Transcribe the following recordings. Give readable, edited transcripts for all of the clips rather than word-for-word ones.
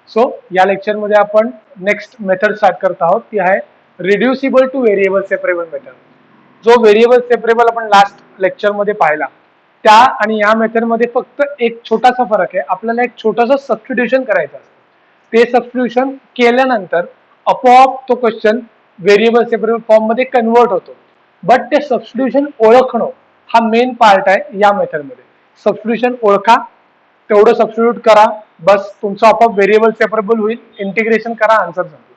So या लेक्चरमध्ये आपण नेक्स्ट मेथड स्टार्ट करत आहोत, ती आहे रिड्युसिबल टू व्हेरिएबल सेपरेबल मेथड. जो व्हेरिएबल सेपरेबल आपण लास्ट लेक्चरमध्ये पाहिला, त्या आणि या मेथडमध्ये फक्त एक छोटासा फरक आहे. आपल्याला एक छोटंसं सबस्टिट्यूशन करायचं असतं. ते सबस्टिट्यूशन केल्यानंतर आपोआप तो क्वेश्चन व्हेरिएबल सेपरेबल फॉर्म मध्ये कन्वर्ट होतो. बट ते सबस्टिट्यूशन ओळखणं हा मेन पार्ट आहे या मेथडमध्ये. सबस्टिट्यूशन ओळखा, तेवढं सबस्टिट्यूट करा, बस तुमचं आपोआप व्हेरिएबल सेपरेबल होईल. इंटिग्रेशन करा, आन्सर सांगतो.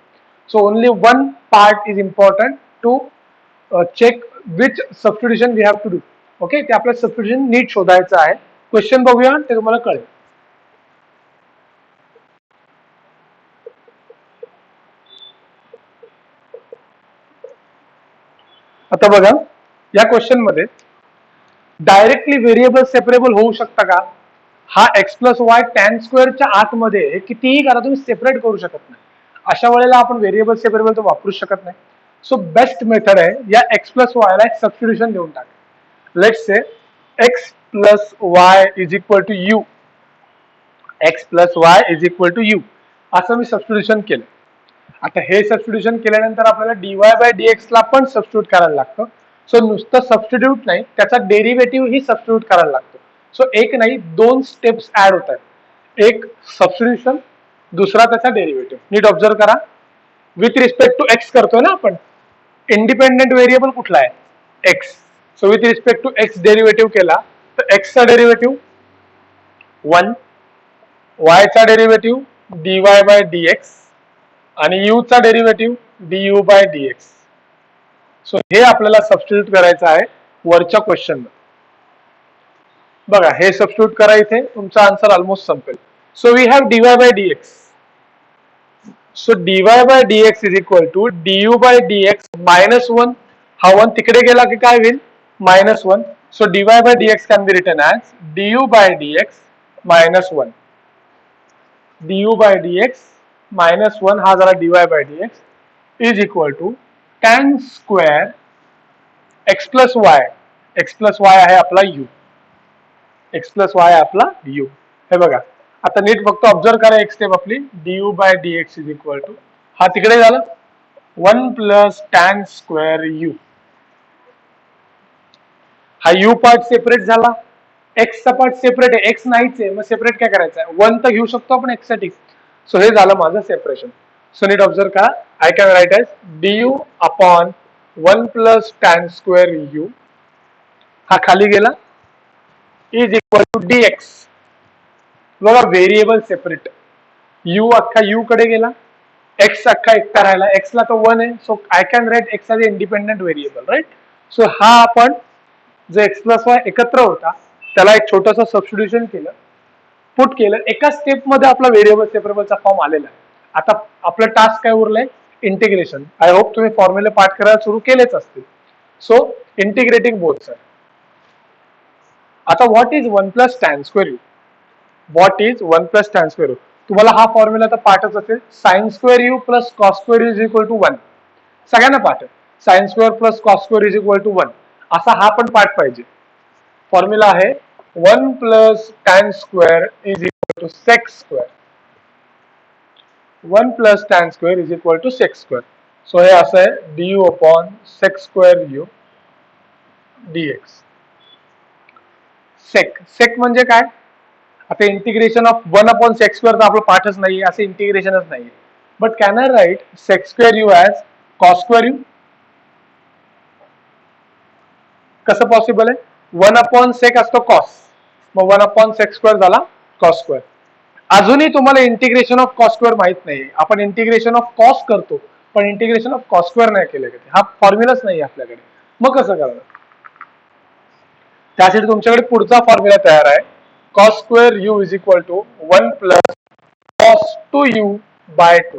So only one part is important to check which substitution we have to do. Okay, ते आपलं सबस्टिट्यूशन नीट शोधायचं आहे. क्वेश्चन बघूया, ते तुम्हाला कळेल. आता बघा, या क्वेश्चन मध्ये डायरेक्टली व्हेरिएबल सेपरेबल होऊ शकता का? हा एक्स प्लस वाय टॅन स्क्वेअरच्या आतमध्ये कितीही करा तुम्ही सेपरेट करू शकत नाही. अशा वेळेला आपण व्हेरिएबल सेपरेबल तर वापरू शकत नाही. सो बेस्ट मेथड आहे, या एक्स प्लस वाय ला एक सबस्टिट्यूशन देऊन टाका. Let's say X plus Y is equal to U. X plus Y is equal to U असं मी सबस्टिट्यूशन केलं. आता हे सबस्टिट्यूशन केल्यानंतर आपल्याला डीवाय बाय डीएक्स ला पण सबस्टिट्यूट करायला लागतं. सो नुसतं सबस्टिट्यूट नाही, त्याचा डेरिव्हेटिव्ह ही सबस्टिट्यूट करायला लागतो. सो एक नाही, दोन स्टेप्स ऍड होत आहेत. एक सबस्टिट्यूशन, दुसरा त्याचा डेरिव्हेटिव्ह. नीट ऑब्झर्व करा. विथ रिस्पेक्ट टू एक्स करतोय ना आपण. इंडिपेंडेंट व्हेरिएबल कुठला आहे? X. So with respect to x derivative केला तर एक्सचा डेरिव्हेटिव्ह 1, वायचा डेरिव्हेटिव्ह डीवाय बाय डीएक्स आणि यू चा derivative du by dx. So हे आपल्याला सबस्टिट्यूट करायचं आहे वरच्या क्वेश्चन मध्ये. बघा, हे सबस्टिट्यूट करा, इथे तुमचा आन्सर ऑलमोस्ट संपेल. So we have dy by dx. So dy by dx is equal to du by dx minus 1. हा 1 तिकडे गेला की काय होईल? Minus 1. So dy by dx can be written as du by dx minus 1. du by dx minus 1 हा झाला dy by dx is equal to tan square X plus Y. X plus Y आहे आपला you. X plus Y आपला you. हे बघा, आता नीट फक्त observe करा एक स्टेप आपली. du by dx is equal to, हा तिकडे झालं 1 प्लस टॅन स्क्वेअर यू. हा यू पार्ट सेपरेट झाला. एक्सचा पार्ट सेपरेट आहे, एक्स नाहीच आहे, मग सेपरेट काय करायचं आहे? 1 तर घेऊ शकतो आपण एक्स साठी. सो हे झालं माझं सेपरेशन. सो नीट ऑब्झर्व करा. I can write as du upon 1 plus tan square U, हा खाली गेला, इज इक्वल टू dx. बघा, व्हेरिएबल सेपरेट. यू अख्खा यू कडे गेला, एक्स अख्खा एकटा राहिला. एक्स ला तर 1 आहे, so I can write X as independent variable, right. So हा आपण जो एक्स प्लस वाय एकत्र होता त्याला एक छोटंसं सबस्टिट्यूशन केलं, पुट केलं. एका स्टेप मध्ये आपला व्हेरिएबल सेपरेबलचा फॉर्म आलेला आहे. आता आपलं टास्क काय उरलंय? इंटिग्रेशन. आय होप तुम्ही फॉर्म्युले पाठ करायला सुरू केलेच असतील. So integrating both side. आता what is 1 plus tan square u? What is 1 plus tan square u? तुम्हाला हा फॉर्म्युला तर पाठच असेल. Sine square u plus cos square you is equal to 1. सगळ्यांना पाठ आहे. Sine square plus cos square is equal to 1 असा हा पण पाठ पाहिजे. फॉर्म्युला आहे 1 plus tan square is equal to sec square. 1 plus tan square is equal to sec square. So हे असं आहे du upon sec square U dx. Sec. Sec म्हणजे काय? आता integration of 1 upon sec square तर आपलं पाठच नाही, असं इंटिग्रेशनच नाही. But can I write sec square U as cos square U? कसं पॉसिबल आहे? 1 अपॉन सेक असतो कॉस, मग 1 अपॉन सेक स्क्वेअर झाला कॉस स्क्वेअर. अजूनही तुम्हाला इंटिग्रेशन ऑफ कॉस स्क्वेअर माहित नाही. आपण इंटिग्रेशन ऑफ कॉस करतो, पण इंटिग्रेशन ऑफ कॉस स्क्वेअर नाही केलं. हा फॉर्म्युलाच नाही आपल्याकडे. मग कसं करणार? त्यासाठी तुमच्याकडे पुढचा फॉर्म्युला तयार आहे. Cos square you is equal to 1 plus cos 2u by 2.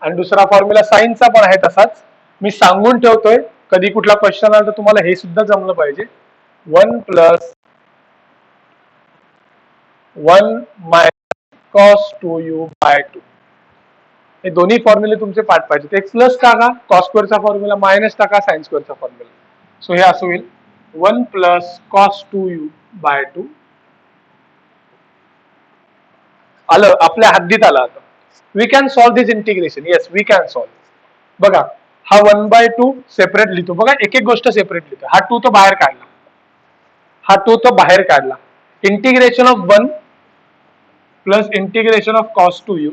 आणि दुसरा फॉर्म्युला साइनचा पण आहे तसाच. मी सांगून ठेवतोय, कधी कुठला क्वेश्चन आला तर तुम्हाला हे सुद्धा जमलं पाहिजे. 1 plus 1 minus cos 2u by 2. हे दोन्ही फॉर्म्युले तुमचे पाठ पाहिजे. एक प्लस टाका कॉस स्क्वेअरचा फॉर्म्युला, मायनस टाका साइन स्क्वेअरचा फॉर्म्युला. सो हे असं होईल 1 प्लस कॉस 2u बाय 2 आलं, आपल्या हद्दीत आलं. आता we can solve this integration. Yes, we can solve. बघा, हा 1/2 सेपरेट लिहितो. बघा, एक एक गोष्ट सेपरेट लिहितो. हा 2 तो बाहेर काढला, हा 2 तो बाहेर काढला. Integration of 1 plus integration of cos 2u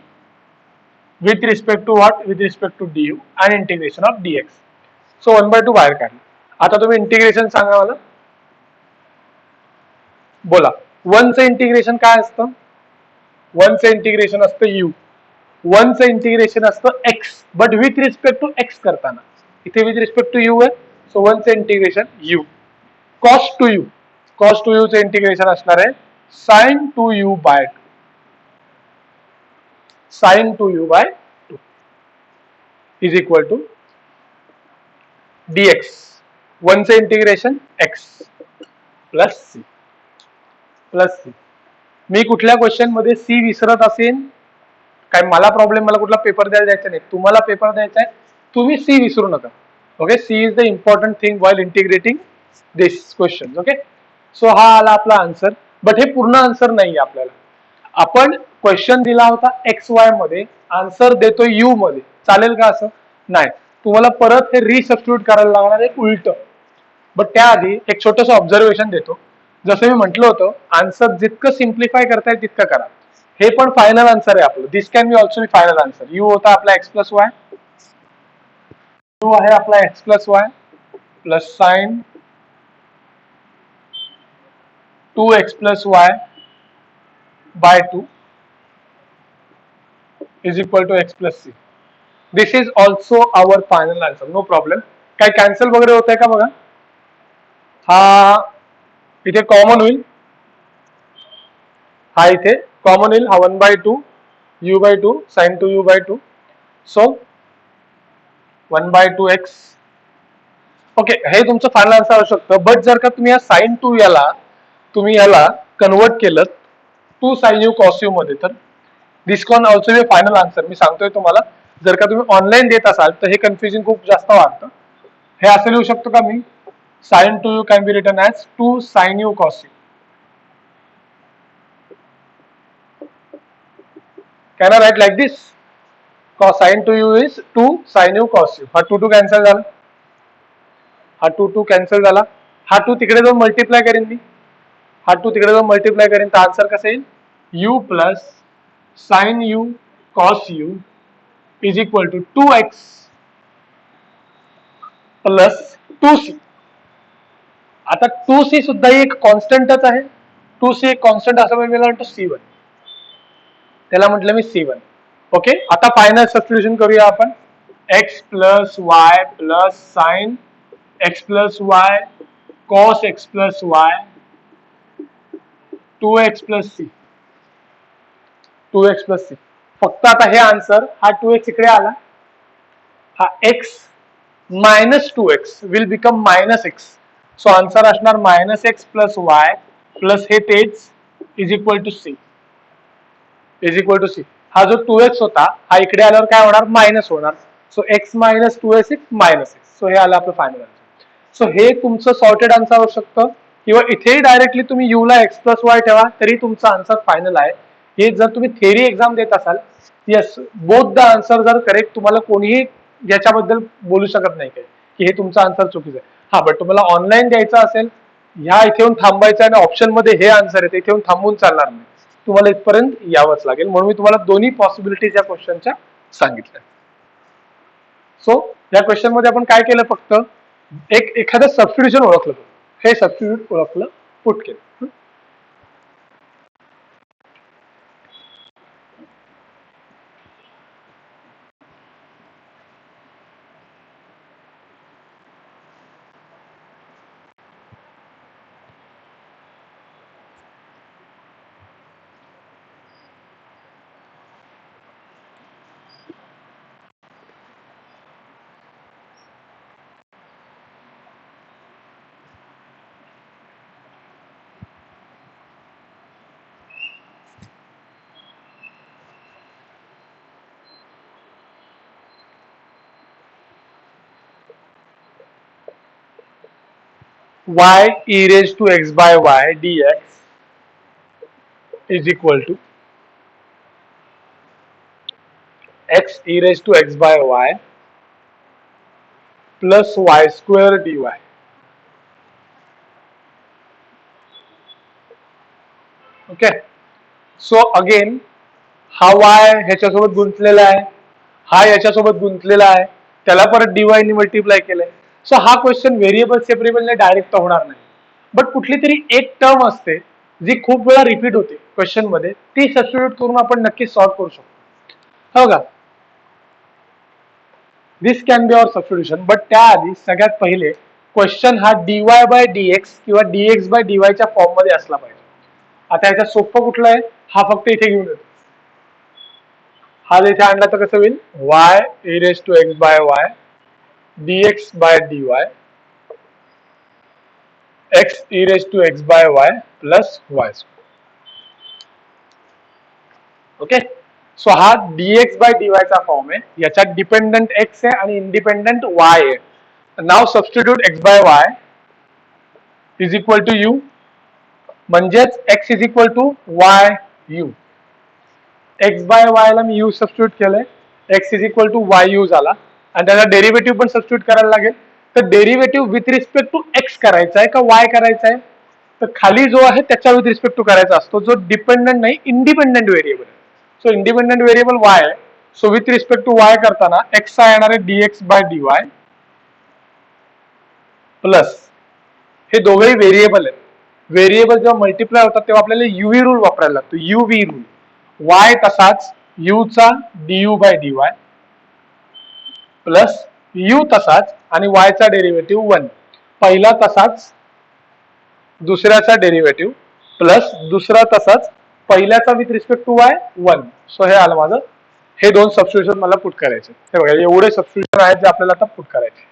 with respect to what? With respect to du and integration of dx. So 1/2 बाहेर काढला. आता तुम्ही इंटिग्रेशन सांगा मला. बोला, 1 चं इंटिग्रेशन काय असतं? 1 चं इंटिग्रेशन असतं u. 1 चं इंटिग्रेशन असतं x, but with respect to x करताना. इथे विथ रिस्पेक्ट टू u आहे, सो 1 चं integration u. cos 2u, cos 2u चं इंटिग्रेशन असणार आहे sin 2u by 2. sin 2u by 2 is equal to dx. 1 चं integration x plus c plus c. मी कुठल्या क्वेश्चन मध्ये सी विसरत असेल काय, मला प्रॉब्लेम, मला कुठला पेपर द्यायचा नाही, तुम्हाला पेपर द्यायचा आहे, तुम्ही सी विसरू नका. Okay, C is the important thing while integrating this question. Okay, so हा आला आपला आन्सर, बट हे पूर्ण आन्सर नाही आपल्याला. आपण क्वेश्चन दिला होता एक्स वाय मध्ये, आन्सर देतो यू मध्ये. चालेल का असं? नाही, तुम्हाला परत हे रिसबस्टिट्यूट करायला लागणार आहे उलट. बट त्याआधी एक छोटस ऑब्झर्वेशन देतो. जसं मी म्हटलं होतं, आन्सर जितकं सिम्प्लिफाय करता येईल तितकं करा. हे पण फायनल आन्सर आहे आपलं. This can be also be final answer. U होता आपला एक्स प्लस वाय, यू आहे आपला x plus Y plus sine 2x plus y by 2 is equal to x plus c. This is also our final answer. No problem. काय cancel वगैरे होत आहे का बघा. हा इथे कॉमन होईल, हा इथे कॉमन होईल, हा 1/2 u by 2 sin 2u by 2. So 1/2 x. Okay, हे तुमचं फायनल आन्सर असू शकतं. बट जर का तुम्ही या sin 2 याला तुम्ही याला कन्वर्ट केलं 2 sin u cos u मध्ये, तर दिस कॉन ऑल्सो बी फायनल आन्सर. मी सांगतोय तुम्हाला, जर का तुम्ही ऑनलाईन देत असाल तर हे कन्फ्युजन खूप जास्त वाटतं. हे असं लिहू शकतो का मी, sin 2u can be written as 2 sin u cos u. Can I write like this? Cos sin 2u is 2 sin u cos u. हा 2 कॅन्सल झाला, हा 2 कॅन्सल झाला, हा 2 तिकडे जाऊन मल्टिप्लाय करेन मी, हा 2 तिकडे जाऊन मल्टिप्लाय करेन, तर आन्सर कसं येईल, u plus sine u cos u is equal to 2x plus 2c. आता 2c सुद्धा एक कॉन्स्टंटच आहे. 2c एक कॉन्स्टंट असं मी म्हणतो c1, त्याला म्हटलं मी c1. ओके, आता फायनल सबस्टिट्यूशन करूया आपण. x plus Y plus sine x plus Y cos x plus Y 2x plus C, 2x plus C. फक्त आता हे आन्सर, हा 2x इकडे आला, हा x minus 2x will become minus x. So answer असणार minus x plus Y plus हे तेच is equal to c, is equal to c. हा जो 2x होता हा इकडे आल्यावर काय होणार, मायनस होणार. So x minus 2x minus x. So हे आलं आपलं फायनल आन्सर. सो हे तुमचं सॉर्टेड आन्सर होऊ शकतं, किंवा इथेही डायरेक्टली तुम्ही u ला x प्लस वाय ठेवा तरी तुमचा आन्सर फायनल आहे. हे जर तुम्ही थेरी एक्झाम देत असाल, येस, बोथ द आन्सर जर करेक्ट, तुम्हाला कोणीही याच्याबद्दल बोलू शकत नाही काय की हे तुमचं आन्सर चुकीचं आहे. हा, बट तुम्हाला ऑनलाईन द्यायचं असेल, ह्या इथे येऊन थांबायचं आणि ऑप्शन मध्ये हे आन्सर आहे, इथे येऊन थांबून चालणार नाही, तुम्हाला इथपर्यंत यावंच लागेल. म्हणून मी तुम्हाला दोन्ही पॉसिबिलिटीज या क्वेश्चनच्या सांगितल्या. सो या क्वेश्चन मध्ये आपण काय केलं, फक्त एखादं सबस्टिट्यूशन ओळखलं, हे सबस्टिट्यूट ओळखलं, पुट केलं. y e raised to x by y dx is equal to X E raise to X by Y plus Y square D Y. Okay, so again हा वाय ह्याच्यासोबत गुंतलेला आहे, हा याच्यासोबत गुंतलेला आहे, त्याला परत डीवाय ने मल्टिप्लाय केलंय. सो हा क्वेश्चन व्हेरिएबल सेपरेबलने डायरेक्ट होणार नाही, बट कुठली तरी एक टर्म असते जी खूप वेळा रिपीट होते क्वेश्चन मध्ये, ती सबस्टिट्यूट करून आपण नक्की सॉल्व्ह करू शकतो. हो का? This can be our substitution, but त्याआधी सगळ्यात पहिले क्वेश्चन हा डीवाय बाय डीएक्स किंवा डीएक्स बाय डीवायच्या फॉर्म मध्ये असला पाहिजे. आता याचा सोपं कुठला आहे, हा फक्त इथे घेऊन येतो. हा इथे आणला तर कसं होईल, Y E raise to X by Y dx by dy x e raised to x by y plus y square. Okay, so हा dx by dy चा फॉर्म आहे, याच्यात डिपेंडंट x आहे आणि इंडिपेंडंट y आहे. नाव substitute x by y is equal to u, म्हणजेच x is equal to y u. x by y ला मी u सबस्टिट्यूट केलंय, x is equal to y u झाला, आणि त्याचा डेरिव्हेटिव्ह पण सबस्टिट्यूट करायला लागेल. तर derivative with respect to X करायचा आहे का वाय करायचा आहे, तर खाली जो आहे त्याच्या विथ रिस्पेक्ट टू करायचा असतो, जो डिपेंडंट नाही इंडिपेंडंट व्हेरिएबल आहे. सो इंडिपेंडंट व्हेरिएबल वाय आहे, so with respect to Y करताना एक्स हा येणार आहे डीएक्स बाय डीवाय प्लस, हे दोघंही व्हेरिएबल आहेत. व्हेरिएबल जेव्हा मल्टिप्लाय होतात तेव्हा आपल्याला युव्ही रूल वापरायला लागतो, युव्ही रूल. वाय तसाच यू चा DU by DY plus U तसाच आणि y चा डेरिव्हेटिव्ह 1, पहिला तसाच दुसऱ्याचा डेरिव्हेटिव्ह प्लस दुसरा तसाच पहिल्याचा with respect to y 1. So हे आलं माझं, हे दोन सबस्टिट्यूशन मला पुट करायचे. हे बघा एवढे सबस्टिट्यूशन आहेत जे आपल्याला आता पुट करायचे.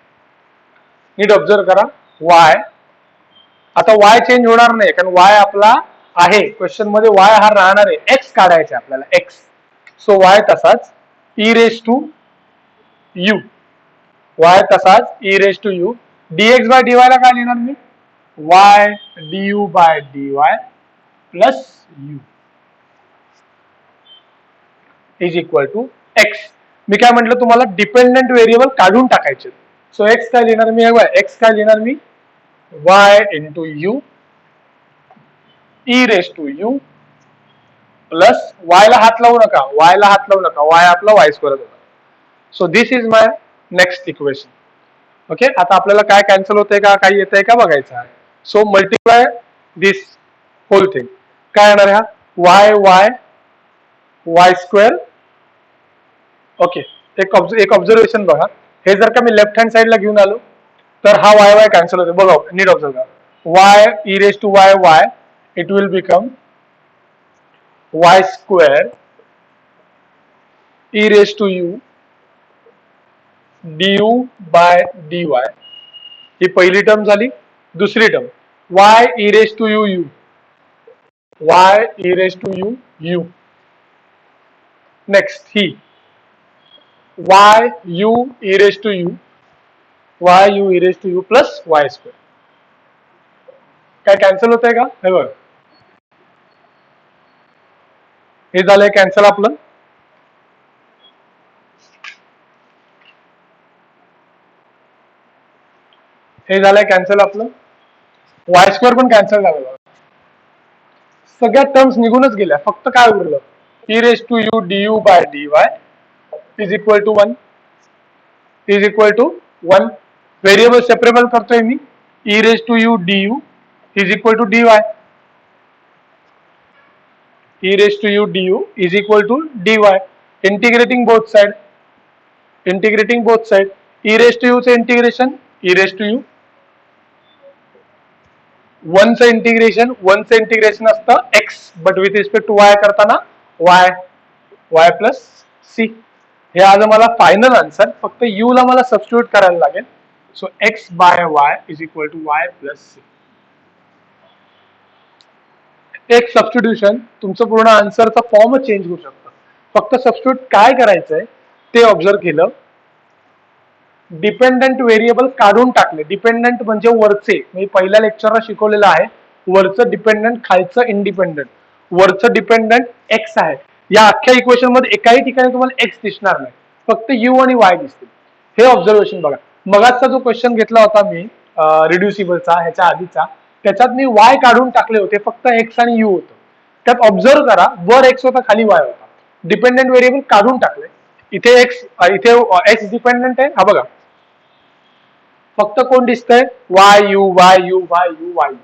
नीट ऑब्झर्व करा, y आता y चेंज होणार नाही कारण y आपला आहे क्वेश्चन मध्ये, y हा राहणार आहे, x काढायचा आपल्याला x. सो y तसाच E raise to U, y तसाच E raise to U, dx by dy ला काय लिहिणार मी, y du by dy plus u is equal to x. मी काय म्हटलं तुम्हाला, डिपेंडंट व्हेरिएबल काढून टाकायचे. सो x काय लिहिणार मी, x काय लिहिणार मी, y into U E raise to U plus y ला हात लावू नका, y ला हात लावू नका, y आपला y स्क्वेअर होता. So this is my next equation. Okay, आता आपल्याला काय कॅन्सल होतंय का, काही येतंय का बघायचं आहे. सो मल्टिप्लाय दिस होल थिंग, काय येणार आहे, Y Y Y square. Okay, एक ऑब्झर्वेशन बघा, हे जर का मी लेफ्ट हँड साइडला घेऊन आलो तर हा वाय वाय कॅन्सल होते. बघा नीट ऑब्झर्व करा, Y E raise to Y Y, it will become Y square E raise to U du by dy. ही पहिली टर्म झाली. दुसरी term y e raise to U U, y e raise to U U. Next ही y u e raise to U, y u e raise to U plus y square. काय cancel होत आहे का, हे बघ हे झालंय कॅन्सल आपलं. हे झालंय कॅन्सल आपलं, वाय स्क्वेअर पण कॅन्सल झालं, सगळ्या टर्म्स निघूनच गेल्या. फक्त काय उरलं, e raise to u d u by d y is equal to 1 is equal to 1. Variable separable करतोय मी, e raise to u d u is equal to d y, E raise to u d u is equal to d y. Integrating both side, integrating both side, e raise to u चे integration e raise to u, 1 चं integration असतं x, but with respect to y करताना y plus C. हे आज मला final answer, फक्त u ला मला सबस्टिट्यूट करायला लागेल. So x by y is equal to y plus C. एक सबस्टिट्यूशन तुमचं पूर्ण आन्सरचा फॉर्म चेंज होऊ शकतं. फक्त सबस्टिट्यूट काय करायचंय ते ऑब्झर्व केलं, डिपेंडंट व्हेरिएबल काढून टाकले. डिपेंडंट म्हणजे वरचे, मी पहिल्या लेक्चरला शिकवलेलं आहे, वरचं डिपेंडंट खालचं इंडिपेंडंट. वरचं डिपेंडंट एक्स आहे, या अख्ख्या इक्वेशन मध्ये एकाही ठिकाणी तुम्हाला एक्स दिसणार नाही, फक्त यू आणि वाय दिसतील. हे ऑब्झर्वेशन बघा. मगाचा जो क्वेश्चन घेतला होता मी रिड्युसिबलचा ह्याच्या आधीचा, त्याच्यात मी वाय काढून टाकले होते, फक्त एक्स आणि यू होतं. त्यात ऑब्झर्व करा, वर एक्स होता खाली वाय होता. डिपेंडेंट व्हेरिएबल काढून टाकले. इथे एक्स डिपेंडेंट आहे, हा बघा फक्त कोण दिसतंय, Y you Y you Y you Y you.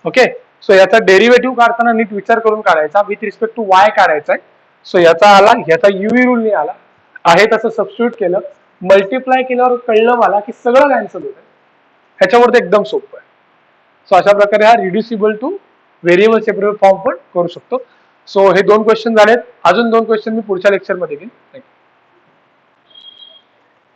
Okay, so याचा डेरिव्हेटिव्ह काढताना नीट विचार करून काढायचा, विथ रिस्पेक्ट टू वाय काढायचा. सो याचा आला, याचा युव्ही रूल नाही आला, आहे तसं सबस्टिट्यूट केलं, मल्टिप्लाय केल्यावर कळलं मला की सगळं कॅन्सल होतं. ह्याच्यावर एकदम सोपं आहे. सो अशा प्रकारे हा रिड्युसिबल टू व्हेरिएबल सेपरेबल फॉर्म पण करू शकतो. सो हे 2 क्वेश्चन झालेत. अजून 2 क्वेश्चन मी पुढच्या लेक्चरमध्ये घेईन.